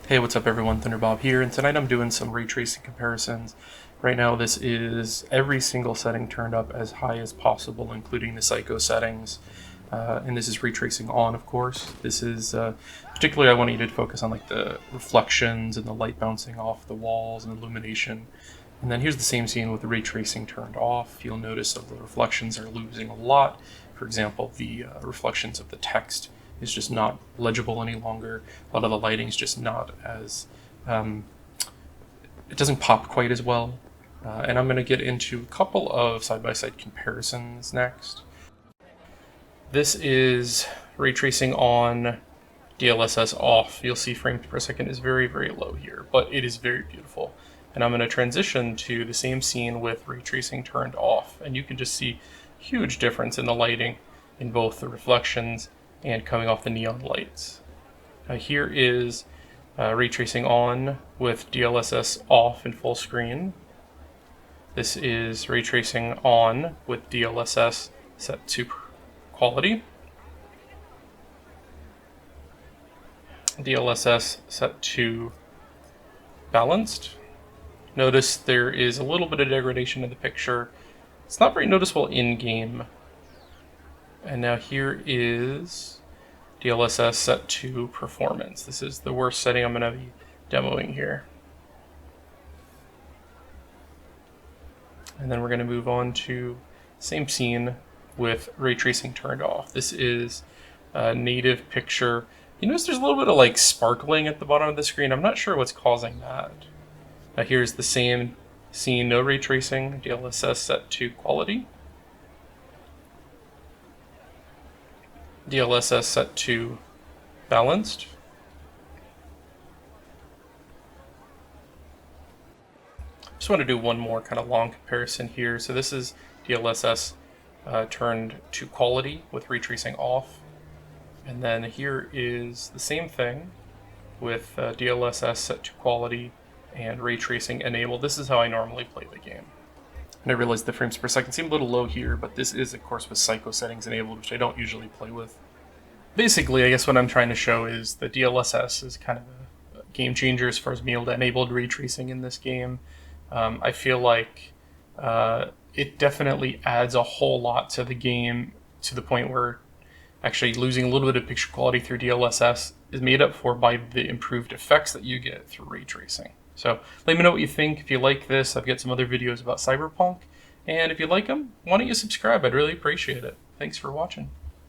Hey, what's up everyone, Thunderbob here, and tonight I'm doing some ray tracing comparisons. Right now this is every single setting turned up as high as possible, including the psycho settings, and this is ray tracing on, of course. This is, particularly I want you to focus on like the reflections and the light bouncing off the walls and illumination. And then here's the same scene with the ray tracing turned off. You'll notice that the reflections are losing a lot. For example, the reflections of the text is just not legible any longer. A lot of the lighting is just not as, it doesn't pop quite as well. And I'm going to get into a couple of side-by-side comparisons next. This is ray tracing on, DLSS off. You'll see frames per second is very, very low here, but it is very beautiful. And I'm going to transition to the same scene with ray tracing turned off, and you can just see huge difference in the lighting in both the reflections and coming off the neon lights. Here is ray tracing on with DLSS off in full screen. This is ray tracing on with DLSS set to quality. DLSS set to balanced. Notice there is a little bit of degradation in the picture. It's not very noticeable in-game. And now here is DLSS set to performance. This is the worst setting I'm going to be demoing here. And then we're going to move on to same scene with ray tracing turned off. This is a native picture. You notice there's a little bit of like sparkling at the bottom of the screen. I'm not sure what's causing that. Now here's the same scene, no ray tracing, DLSS set to quality. DLSS set to balanced. Just want to do one more kind of long comparison here. So this is DLSS turned to quality with ray tracing off. And then here is the same thing with DLSS set to quality and ray tracing enabled. This is how I normally play the game. And I realize the frames per second seem a little low here, but this is, of course, with psycho settings enabled, which I don't usually play with. Basically, I guess what I'm trying to show is the DLSS is kind of a game changer as far as being able to enable ray tracing in this game. I feel like it definitely adds a whole lot to the game, to the point where actually losing a little bit of picture quality through DLSS is made up for by the improved effects that you get through ray tracing. So let me know what you think. If you like this, I've got some other videos about Cyberpunk. And if you like them, why don't you subscribe? I'd really appreciate it. Thanks for watching.